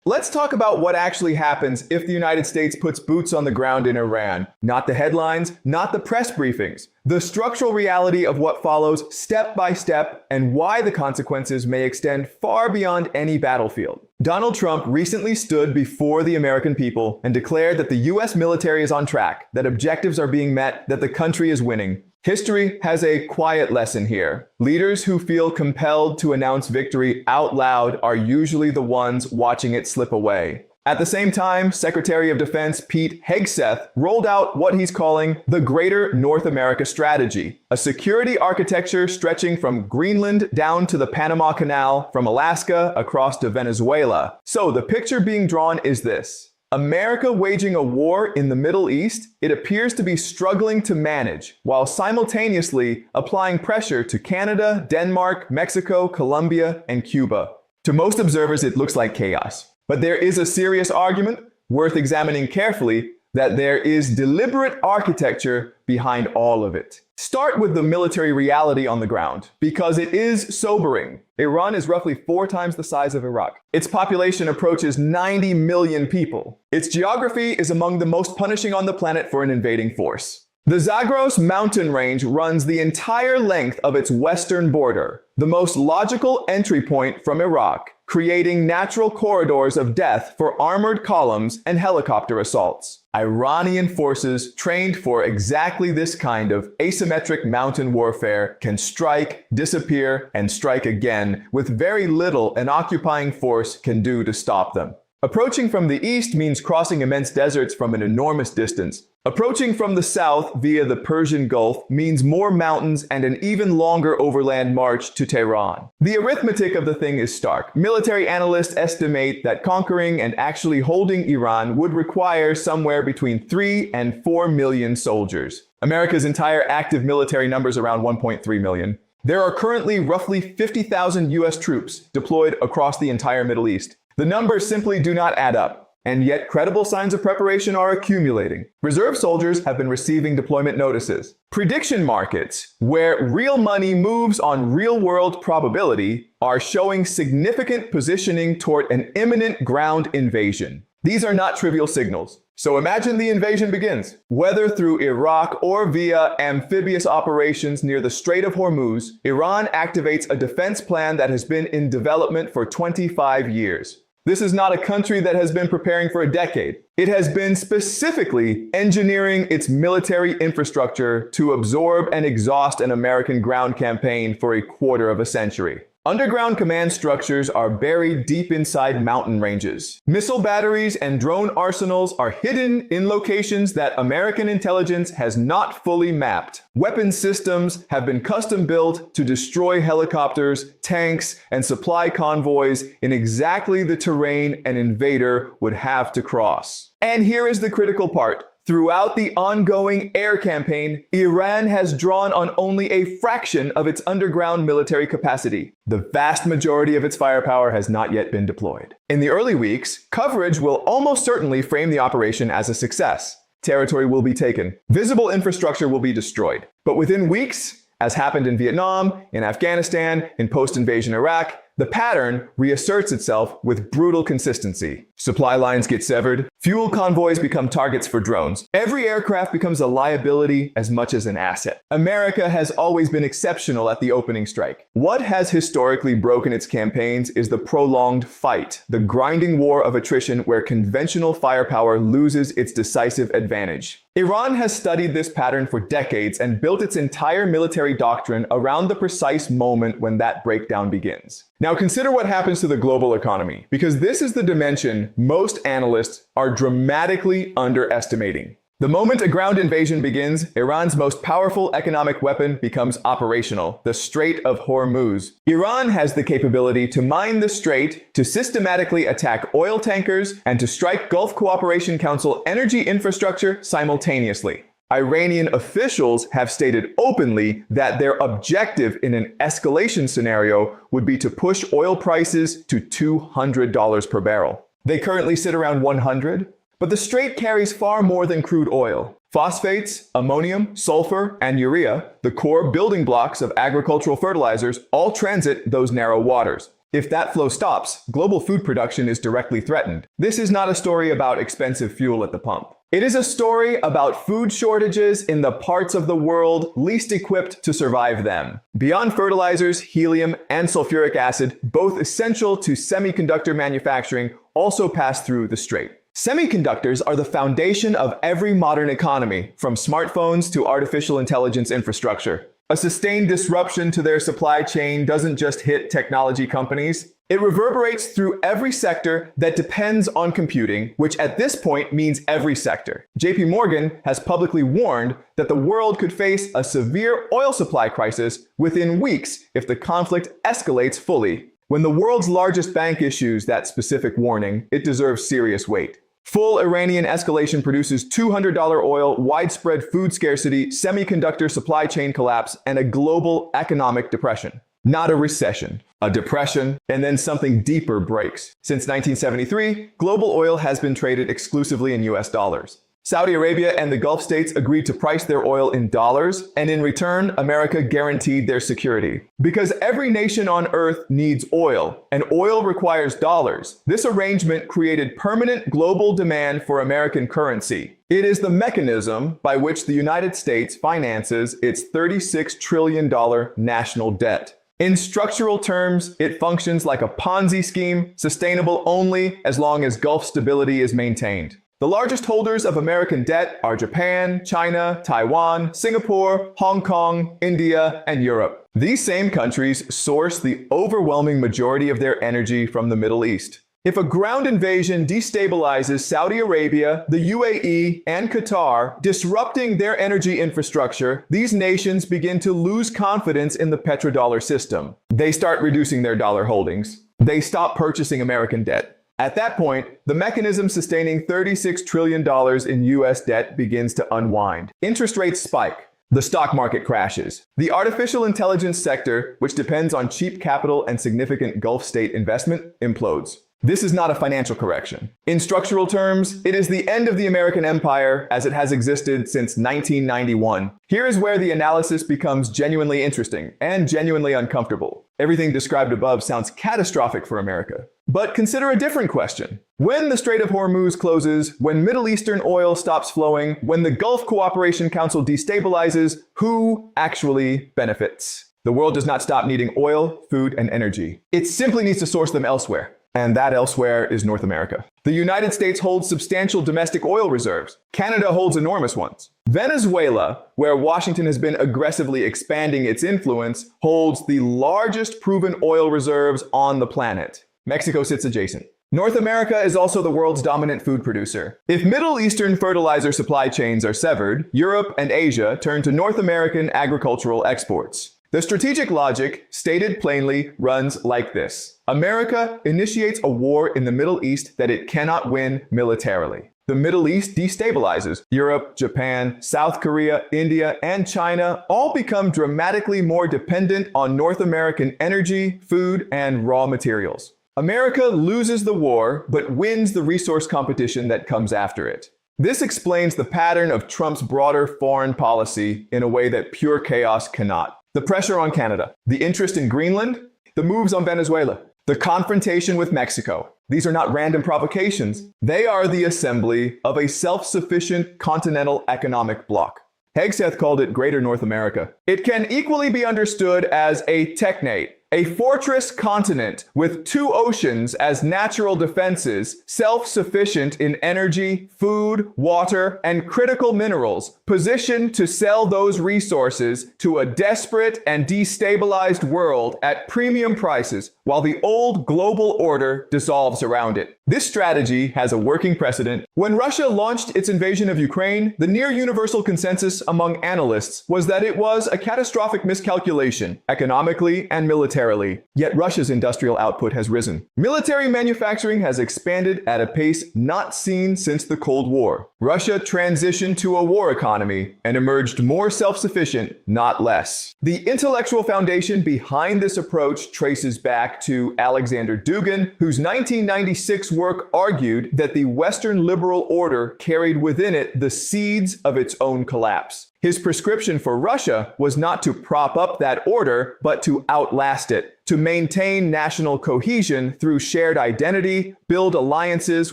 Let's talk about what actually happens if the United States puts boots on the ground in Iran. Not the headlines, not the press briefings. The structural reality of what follows step by step and why the consequences may extend far beyond any battlefield. Donald Trump recently stood before the American people and declared that the US military is on track, that objectives are being met, that the country is winning. History has a quiet lesson here. Leaders who feel compelled to announce victory out loud are usually the ones watching it slip away. At the same time, Secretary of Defense Pete Hegseth rolled out what he's calling the Greater North America Strategy, a security architecture stretching from Greenland down to the Panama Canal, from Alaska across to Venezuela. So the picture being drawn is this. America waging a war in the Middle East, it appears to be struggling to manage, while simultaneously applying pressure to Canada, Denmark, Mexico, Colombia, and Cuba. To most observers, it looks like chaos. But there is a serious argument, worth examining carefully, that there is deliberate architecture behind all of it. Start with the military reality on the ground, because it is sobering. Iran is roughly 4 times the size of Iraq. Its population approaches 90 million people. Its geography is among the most punishing on the planet for an invading force. The Zagros mountain range runs the entire length of its western border, the most logical entry point from Iraq, creating natural corridors of death for armored columns and helicopter assaults. Iranian forces trained for exactly this kind of asymmetric mountain warfare can strike, disappear, and strike again with very little an occupying force can do to stop them. Approaching from the east means crossing immense deserts from an enormous distance. Approaching from the south via the Persian Gulf means more mountains and an even longer overland march to Tehran. The arithmetic of the thing is stark. Military analysts estimate that conquering and actually holding Iran would require somewhere between 3 and 4 million soldiers. America's entire active military numbers around 1.3 million. There are currently roughly 50,000 US troops deployed across the entire Middle East. The numbers simply do not add up, and yet credible signs of preparation are accumulating. Reserve soldiers have been receiving deployment notices. Prediction markets, where real money moves on real-world probability, are showing significant positioning toward an imminent ground invasion. These are not trivial signals. So imagine the invasion begins. Whether through Iraq or via amphibious operations near the Strait of Hormuz, Iran activates a defense plan that has been in development for 25 years. This is not a country that has been preparing for a decade. It has been specifically engineering its military infrastructure to absorb and exhaust an American ground campaign for a quarter of a century. Underground command structures are buried deep inside mountain ranges. Missile batteries and drone arsenals are hidden in locations that American intelligence has not fully mapped. Weapon systems have been custom built to destroy helicopters, tanks, and supply convoys in exactly the terrain an invader would have to cross. And here is the critical part. Throughout the ongoing air campaign, Iran has drawn on only a fraction of its underground military capacity. The vast majority of its firepower has not yet been deployed. In the early weeks, coverage will almost certainly frame the operation as a success. Territory will be taken. Visible infrastructure will be destroyed. But within weeks, as happened in Vietnam, in Afghanistan, in post-invasion Iraq, the pattern reasserts itself with brutal consistency. Supply lines get severed. Fuel convoys become targets for drones. Every aircraft becomes a liability as much as an asset. America has always been exceptional at the opening strike. What has historically broken its campaigns is the prolonged fight, the grinding war of attrition where conventional firepower loses its decisive advantage. Iran has studied this pattern for decades and built its entire military doctrine around the precise moment when that breakdown begins. Now consider what happens to the global economy, because this is the dimension most analysts are dramatically underestimating. The moment a ground invasion begins, Iran's most powerful economic weapon becomes operational, the Strait of Hormuz. Iran has the capability to mine the strait, to systematically attack oil tankers, and to strike Gulf Cooperation Council energy infrastructure simultaneously. Iranian officials have stated openly that their objective in an escalation scenario would be to push oil prices to $200 per barrel. They currently sit around 100, but the strait carries far more than crude oil. Phosphates, ammonium, sulfur, and urea, the core building blocks of agricultural fertilizers, all transit those narrow waters. If that flow stops, global food production is directly threatened. This is not a story about expensive fuel at the pump. It is a story about food shortages in the parts of the world least equipped to survive them. Beyond fertilizers, helium, and sulfuric acid, both essential to semiconductor manufacturing, also pass through the strait. Semiconductors are the foundation of every modern economy, from smartphones to artificial intelligence infrastructure. A sustained disruption to their supply chain doesn't just hit technology companies. It reverberates through every sector that depends on computing, which at this point means every sector. JP Morgan has publicly warned that the world could face a severe oil supply crisis within weeks if the conflict escalates fully. When the world's largest bank issues that specific warning, it deserves serious weight. Full Iranian escalation produces $200 oil, widespread food scarcity, semiconductor supply chain collapse, and a global economic depression. Not a recession, a depression, and then something deeper breaks. Since 1973, global oil has been traded exclusively in US dollars. Saudi Arabia and the Gulf states agreed to price their oil in dollars, and in return, America guaranteed their security. Because every nation on Earth needs oil, and oil requires dollars, this arrangement created permanent global demand for American currency. It is the mechanism by which the United States finances its $36 trillion national debt. In structural terms, it functions like a Ponzi scheme, sustainable only as long as Gulf stability is maintained. The largest holders of American debt are Japan, China, Taiwan, Singapore, Hong Kong, India, and Europe. These same countries source the overwhelming majority of their energy from the Middle East. If a ground invasion destabilizes Saudi Arabia, the UAE, and Qatar, disrupting their energy infrastructure, these nations begin to lose confidence in the petrodollar system. They start reducing their dollar holdings. They stop purchasing American debt. At that point, the mechanism sustaining $36 trillion in US debt begins to unwind. Interest rates spike. The stock market crashes. The artificial intelligence sector, which depends on cheap capital and significant Gulf state investment, implodes. This is not a financial correction. In structural terms, it is the end of the American empire as it has existed since 1991. Here is where the analysis becomes genuinely interesting and genuinely uncomfortable. Everything described above sounds catastrophic for America. But consider a different question. When the Strait of Hormuz closes, when Middle Eastern oil stops flowing, when the Gulf Cooperation Council destabilizes, who actually benefits? The world does not stop needing oil, food, and energy. It simply needs to source them elsewhere. And that elsewhere is North America. The United States holds substantial domestic oil reserves. Canada holds enormous ones. Venezuela, where Washington has been aggressively expanding its influence, holds the largest proven oil reserves on the planet. Mexico sits adjacent. North America is also the world's dominant food producer. If Middle Eastern fertilizer supply chains are severed, Europe and Asia turn to North American agricultural exports. The strategic logic, stated plainly, runs like this. America initiates a war in the Middle East that it cannot win militarily. The Middle East destabilizes. Europe, Japan, South Korea, India, and China all become dramatically more dependent on North American energy, food, and raw materials. America loses the war, but wins the resource competition that comes after it. This explains the pattern of Trump's broader foreign policy in a way that pure chaos cannot. The pressure on Canada, the interest in Greenland, the moves on Venezuela, the confrontation with Mexico. These are not random provocations. They are the assembly of a self-sufficient continental economic bloc. Hegseth called it Greater North America. It can equally be understood as a technate, a fortress continent with two oceans as natural defenses, self-sufficient in energy, food, water, and critical minerals, positioned to sell those resources to a desperate and destabilized world at premium prices while the old global order dissolves around it. This strategy has a working precedent. When Russia launched its invasion of Ukraine, the near-universal consensus among analysts was that it was a catastrophic miscalculation, economically and militarily. Yet Russia's industrial output has risen. Military manufacturing has expanded at a pace not seen since the Cold War. Russia transitioned to a war economy and emerged more self-sufficient, not less. The intellectual foundation behind this approach traces back to Alexander Dugin, whose 1996 work argued that the Western liberal order carried within it the seeds of its own collapse. His prescription for Russia was not to prop up that order, but to outlast it, to maintain national cohesion through shared identity, build alliances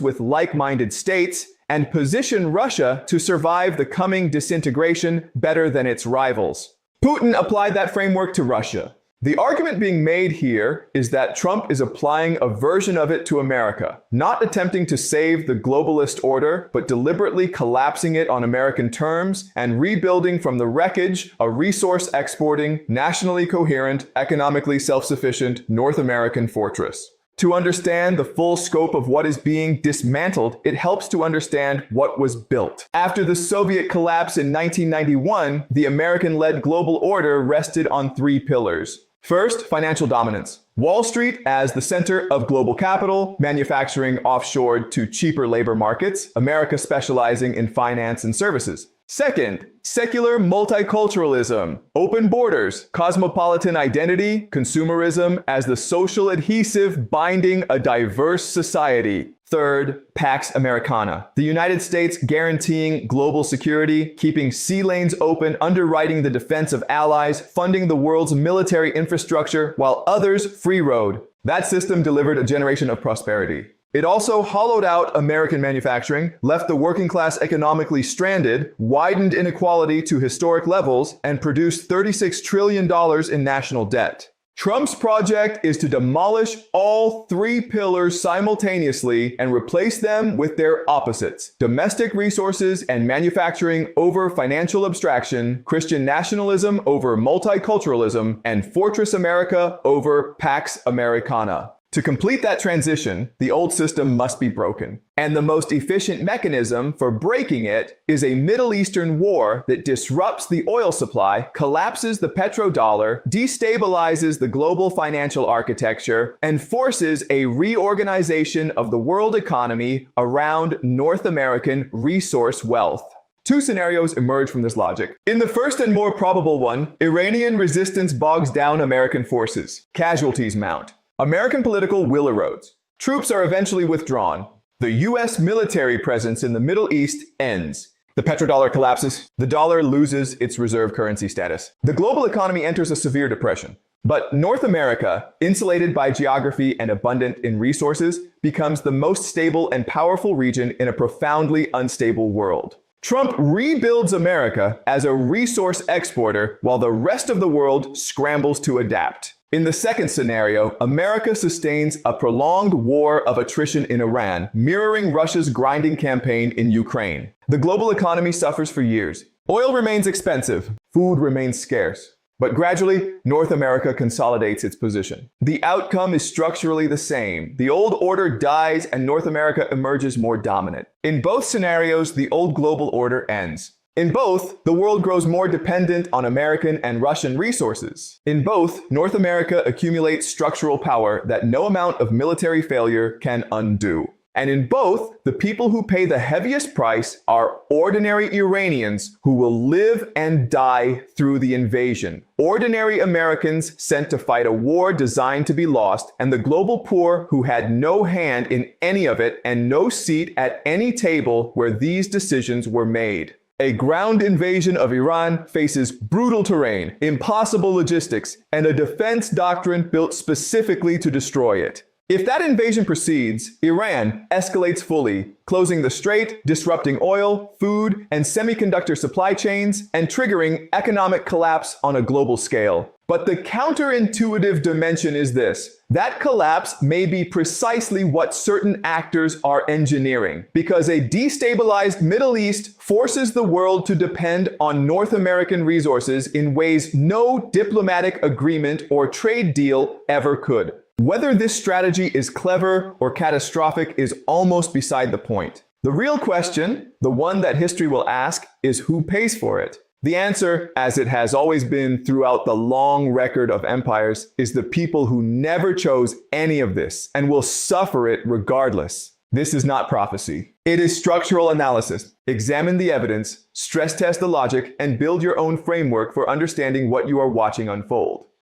with like-minded states, and position Russia to survive the coming disintegration better than its rivals. Putin applied that framework to Russia. The argument being made here is that Trump is applying a version of it to America, not attempting to save the globalist order, but deliberately collapsing it on American terms and rebuilding from the wreckage a resource-exporting, nationally coherent, economically self-sufficient North American fortress. To understand the full scope of what is being dismantled, it helps to understand what was built. After the Soviet collapse in 1991, the American-led global order rested on three pillars. First, financial dominance. Wall Street as the center of global capital, manufacturing offshored to cheaper labor markets, America specializing in finance and services. Second, secular multiculturalism, open borders, cosmopolitan identity, consumerism as the social adhesive binding a diverse society. Third, Pax Americana, the United States guaranteeing global security, keeping sea lanes open, underwriting the defense of allies, funding the world's military infrastructure, while others free rode. That system delivered a generation of prosperity. It also hollowed out American manufacturing, left the working class economically stranded, widened inequality to historic levels, and produced $36 trillion in national debt. Trump's project is to demolish all three pillars simultaneously and replace them with their opposites: domestic resources and manufacturing over financial abstraction, Christian nationalism over multiculturalism, and Fortress America over Pax Americana. To complete that transition, the old system must be broken. And the most efficient mechanism for breaking it is a Middle Eastern war that disrupts the oil supply, collapses the petrodollar, destabilizes the global financial architecture, and forces a reorganization of the world economy around North American resource wealth. Two scenarios emerge from this logic. In the first and more probable one, Iranian resistance bogs down American forces. Casualties mount. American political will erodes. Troops are eventually withdrawn. The U.S. military presence in the Middle East ends. The petrodollar collapses. The dollar loses its reserve currency status. The global economy enters a severe depression. But North America, insulated by geography and abundant in resources, becomes the most stable and powerful region in a profoundly unstable world. Trump rebuilds America as a resource exporter while the rest of the world scrambles to adapt. In the second scenario, America sustains a prolonged war of attrition in Iran, mirroring Russia's grinding campaign in Ukraine. The global economy suffers for years. Oil remains expensive, food remains scarce. But gradually, North America consolidates its position. The outcome is structurally the same. The old order dies and North America emerges more dominant. In both scenarios, the old global order ends. In both, the world grows more dependent on American and Russian resources. In both, North America accumulates structural power that no amount of military failure can undo. And in both, the people who pay the heaviest price are ordinary Iranians who will live and die through the invasion. Ordinary Americans sent to fight a war designed to be lost, and the global poor who had no hand in any of it and no seat at any table where these decisions were made. A ground invasion of Iran faces brutal terrain, impossible logistics, and a defense doctrine built specifically to destroy it. If that invasion proceeds, Iran escalates fully, closing the strait, disrupting oil, food, and semiconductor supply chains, and triggering economic collapse on a global scale. But the counterintuitive dimension is this: that collapse may be precisely what certain actors are engineering, because a destabilized Middle East forces the world to depend on North American resources in ways no diplomatic agreement or trade deal ever could. Whether this strategy is clever or catastrophic is almost beside the point. The real question, the one that history will ask, is who pays for it? The answer, as it has always been throughout the long record of empires, is the people who never chose any of this and will suffer it regardless. This is not prophecy. It is structural analysis. Examine the evidence, stress test the logic, and build your own framework for understanding what you are watching unfold.